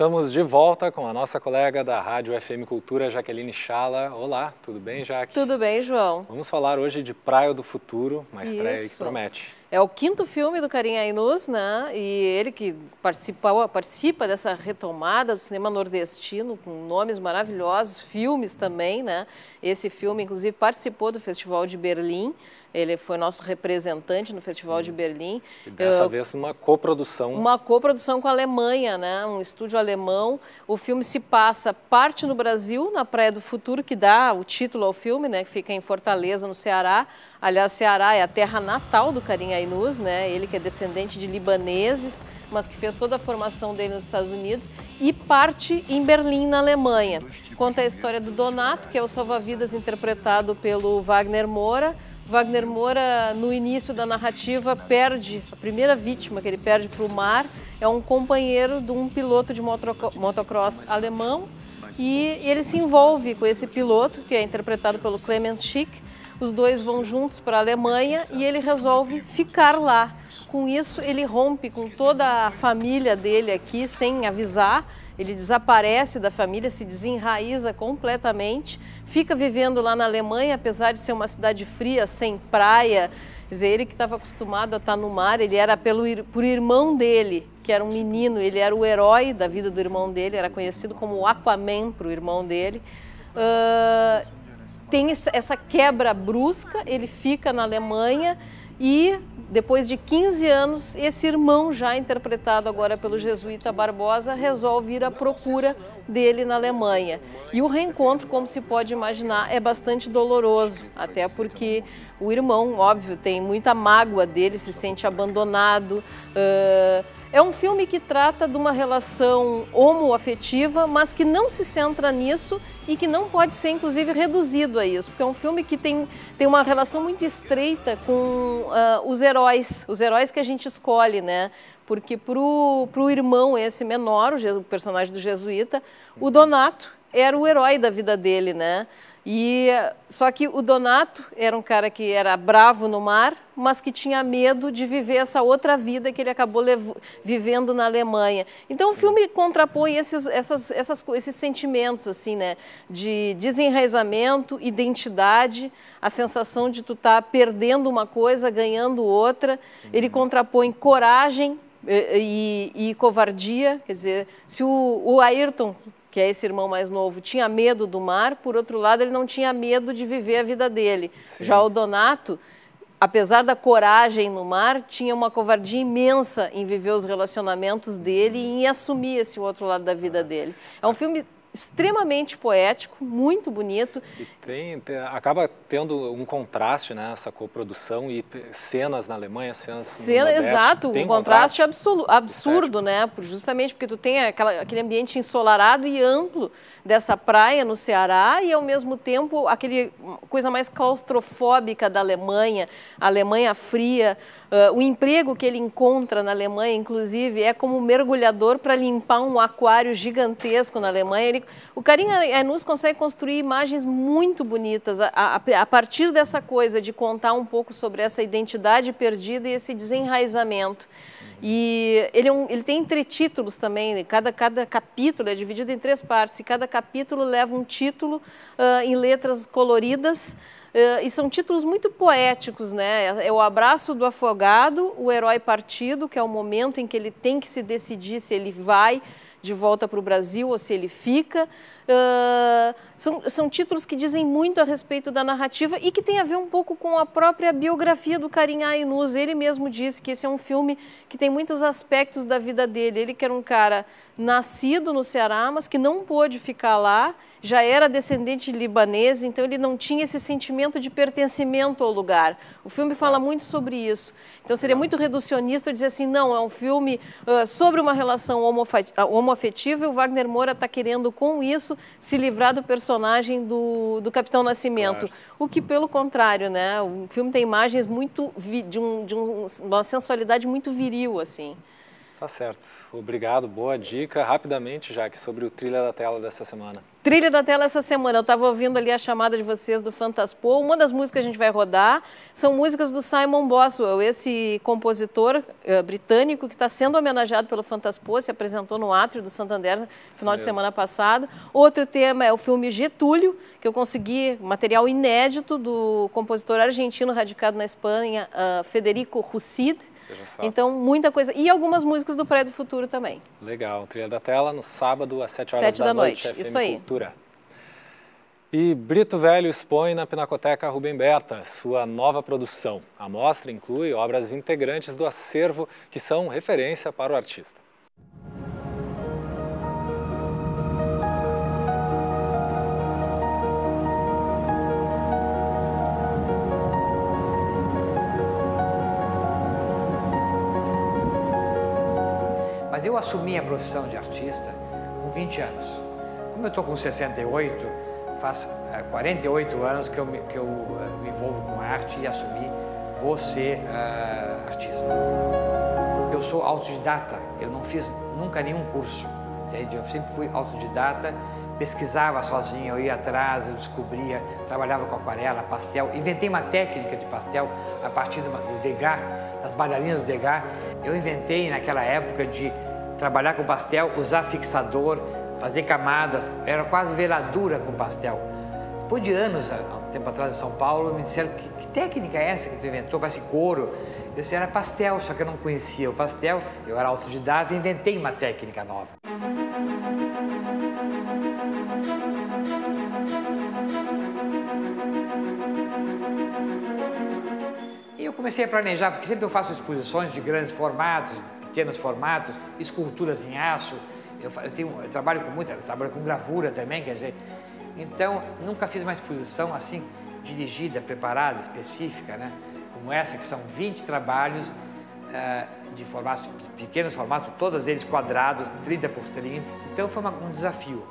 Estamos de volta com a nossa colega da Rádio FM Cultura, Jaqueline Chala. Olá, tudo bem, Jaque? Tudo bem, João. Vamos falar hoje de Praia do Futuro, uma estreia que promete. É o quinto filme do Karim Ainuz, né? E ele que participa dessa retomada do cinema nordestino, com nomes maravilhosos, filmes também, né? Esse filme, inclusive, participou do Festival de Berlim. Ele foi nosso representante no Festival de Berlim. E dessa vez uma coprodução. Uma coprodução com a Alemanha, né? Um estúdio alemão. O filme se passa parte no Brasil, na Praia do Futuro, que dá o título ao filme, né? Que fica em Fortaleza, no Ceará. Aliás, Ceará é a terra natal do Karim Ainuz, né? Ele que é descendente de libaneses, mas que fez toda a formação dele nos Estados Unidos, e parte em Berlim, na Alemanha. Conta a história do Donato, que é o salva-vidas interpretado pelo Wagner Moura. Wagner Moura, no início da narrativa, perde, a primeira vítima que ele perde para o mar é um companheiro de um piloto de motocross alemão, e ele se envolve com esse piloto, que é interpretado pelo Clemens Schick. Os dois vão juntos para a Alemanha e ele resolve ficar lá. Com isso, ele rompe com toda a família dele aqui, sem avisar. Ele desaparece da família, se desenraiza completamente, fica vivendo lá na Alemanha, apesar de ser uma cidade fria, sem praia. Quer dizer, ele que estava acostumado a estar no mar, ele era por irmão dele, que era um menino, ele era o herói da vida do irmão dele, era conhecido como o Aquaman para o irmão dele. Tem essa quebra brusca, ele fica na Alemanha e, depois de 15 anos, esse irmão, já interpretado agora pelo jesuíta Barbosa, resolve ir à procura dele na Alemanha. E o reencontro, como se pode imaginar, é bastante doloroso, até porque o irmão, óbvio, tem muita mágoa dele, se sente abandonado. É um filme que trata de uma relação homoafetiva, mas que não se centra nisso e que não pode ser, inclusive, reduzido a isso, porque é um filme que tem uma relação muito estreita com os heróis que a gente escolhe, né? Porque pro irmão esse menor, o personagem do jesuíta, o Donato era o herói da vida dele, né? Só que o Donato era um cara que era bravo no mar, mas que tinha medo de viver essa outra vida que ele acabou vivendo na Alemanha. Então o filme contrapõe esses sentimentos, assim, né, de desenraizamento, identidade, a sensação de tu estar perdendo uma coisa, ganhando outra. Ele contrapõe coragem e covardia. Quer dizer, se o Ayrton, que é esse irmão mais novo, tinha medo do mar, por outro lado, ele não tinha medo de viver a vida dele. Sim. Já o Donato, apesar da coragem no mar, tinha uma covardia imensa em viver os relacionamentos dele e em assumir esse outro lado da vida dele. É um filme extremamente poético, muito bonito. E acaba tendo um contraste, né, essa coprodução e cenas na Alemanha, cenas no Nordeste. Exato, um contraste absurdo, né? Justamente porque tu tem aquele ambiente ensolarado e amplo dessa praia no Ceará e, ao mesmo tempo, aquele coisa mais claustrofóbica da Alemanha, a Alemanha fria. O emprego que ele encontra na Alemanha, inclusive, é como mergulhador para limpar um aquário gigantesco na Alemanha. O Karim Ainuz consegue construir imagens muito bonitas a partir dessa coisa de contar um pouco sobre essa identidade perdida e esse desenraizamento. E ele tem entretítulos também, cada capítulo é dividido em 3 partes, e cada capítulo leva um título em letras coloridas, e são títulos muito poéticos, né? É o abraço do afogado, o herói partido, que é o momento em que ele tem que se decidir se ele vai de volta para o Brasil ou se ele fica. São títulos que dizem muito a respeito da narrativa e que tem a ver um pouco com a própria biografia do Karim Ainuz. Ele mesmo disse que esse é um filme que tem muitos aspectos da vida dele. Ele que era um cara nascido no Ceará, mas que não pôde ficar lá, já era descendente de libanês, então ele não tinha esse sentimento de pertencimento ao lugar. O filme fala muito sobre isso. Então seria muito reducionista dizer assim, não, é um filme sobre uma relação homoafetiva e o Wagner Moura está querendo, com isso, se livrar do personagem do Capitão Nascimento. Claro. O que, pelo contrário, né? O filme tem imagens muito de uma sensualidade muito viril, assim. Tá certo. Obrigado, boa dica. Rapidamente, Jaque, sobre o Trilha da Tela dessa semana. Trilha da Tela essa semana, eu estava ouvindo ali a chamada de vocês do Fantaspo. Uma das músicas que a gente vai rodar são músicas do Simon Boswell, esse compositor britânico que está sendo homenageado pelo Fantaspo, se apresentou no Átrio do Santander no final de semana passado. Outro tema é o filme Getúlio, que eu consegui, material inédito do compositor argentino radicado na Espanha, Federico Russid. Então, muita coisa. E algumas músicas do Praia do Futuro também. Legal. Trilha da Tela no sábado, às 7 horas da noite. FM Isso aí. Cultura. E Brito Velho expõe na Pinacoteca Rubem Berta sua nova produção. A mostra inclui obras integrantes do acervo que são referência para o artista. Mas eu assumi a profissão de artista com 20 anos. Como eu estou com 68, faz 48 anos que eu me envolvo com arte e assumi, vou ser artista. Eu sou autodidata, eu não fiz nunca nenhum curso, entende? Eu sempre fui autodidata, pesquisava sozinho, eu ia atrás, eu descobria, trabalhava com aquarela, pastel, inventei uma técnica de pastel a partir do Degas, das bailarinas do Degas. Eu inventei naquela época de trabalhar com pastel, usar fixador, fazer camadas, era quase veladura com pastel. Depois de anos, há um tempo atrás em São Paulo, me disseram que técnica é essa que tu inventou, parece couro. Eu disse, era pastel, só que eu não conhecia o pastel, eu era autodidata e inventei uma técnica nova. E eu comecei a planejar, porque sempre eu faço exposições de grandes formatos, pequenos formatos, esculturas em aço, eu trabalho com gravura também, quer dizer, então nunca fiz uma exposição assim, dirigida, preparada, específica, né? Como essa, que são 20 trabalhos de formatos, pequenos formatos, todos eles quadrados, 30 por 30, então foi um desafio.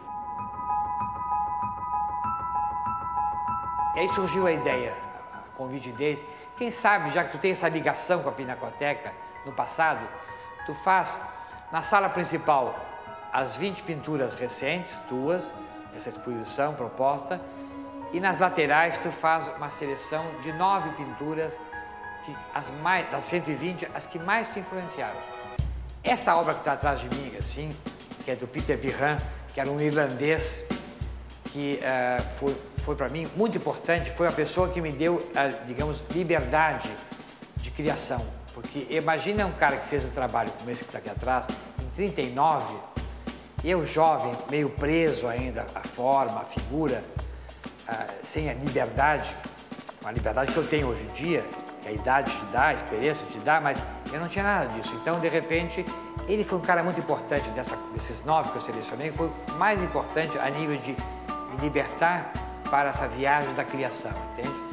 E aí surgiu a ideia, o convite deles, quem sabe, já que tu tem essa ligação com a Pinacoteca no passado, tu faz na sala principal as 20 pinturas recentes, tuas, essa exposição proposta, e nas laterais tu faz uma seleção de 9 pinturas, das 120, as que mais te influenciaram. Esta obra que está atrás de mim, assim, que é do Peter Birran, que era um irlandês, que foi para mim muito importante, foi a pessoa que me deu, digamos, liberdade de criação. Porque imagina um cara que fez um trabalho como esse que está aqui atrás, em 39, eu jovem, meio preso ainda, a forma, a figura, sem a liberdade que eu tenho hoje em dia, que a idade te dá, a experiência te dá, mas eu não tinha nada disso. Então, de repente, ele foi um cara muito importante desses 9 que eu selecionei, foi o mais importante a nível de me libertar para essa viagem da criação, entende?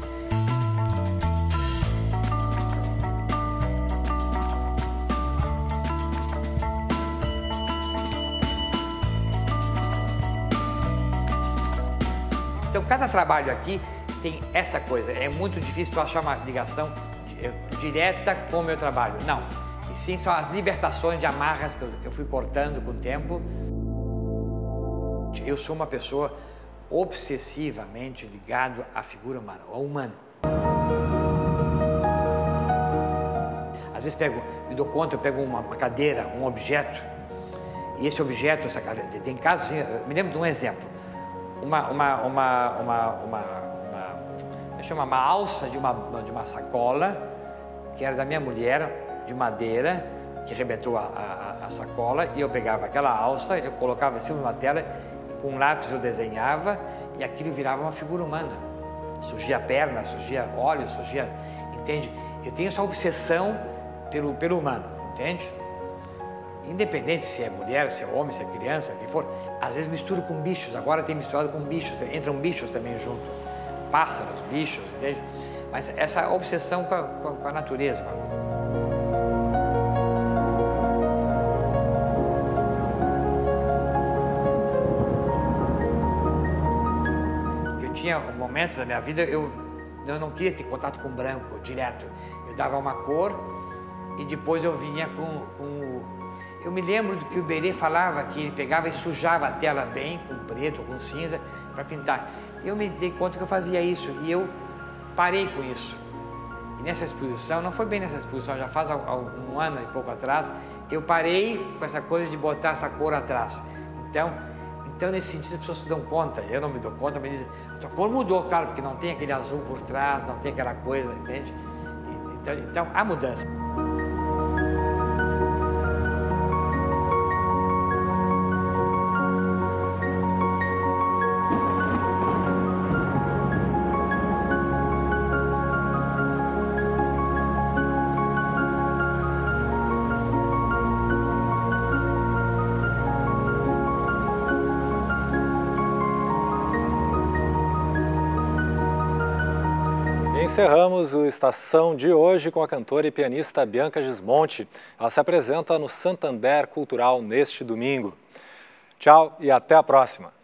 Então, cada trabalho aqui tem essa coisa. É muito difícil tu achar uma ligação direta com o meu trabalho. Não. E sim, são as libertações de amarras que eu fui cortando com o tempo. Eu sou uma pessoa obsessivamente ligado à figura humana, ao humano. Às vezes me dou conta, eu pego uma cadeira, um objeto, e esse objeto, essa cadeira, tem casos assim, eu me lembro de um exemplo. Uma alça de uma sacola, que era da minha mulher, de madeira, que arrebentou a sacola, e eu pegava aquela alça, eu colocava em cima de uma tela, com um lápis eu desenhava, e aquilo virava uma figura humana. Surgia a perna, surgia olhos, surgia... Entende? Eu tenho essa obsessão pelo humano, entende? Independente se é mulher, se é homem, se é criança, o que for, às vezes misturo com bichos, agora tem misturado com bichos, entram bichos também junto, pássaros, bichos, entende? Mas essa obsessão com a natureza. Eu tinha um momento da minha vida, eu não queria ter contato com branco direto, eu dava uma cor e depois eu vinha com Eu me lembro do que o Berê falava, que ele pegava e sujava a tela bem, com preto, com cinza, para pintar. Eu me dei conta que eu fazia isso e eu parei com isso. E nessa exposição, não foi bem nessa exposição, já faz um ano e pouco atrás, eu parei com essa coisa de botar essa cor atrás. Então nesse sentido, as pessoas se dão conta, eu não me dou conta, mas dizem, a tua cor mudou, claro, porque não tem aquele azul por trás, não tem aquela coisa, entende? Então há mudança. Encerramos o Estação de hoje com a cantora e pianista Bianca Gismonti. Ela se apresenta no Santander Cultural neste domingo. Tchau e até a próxima!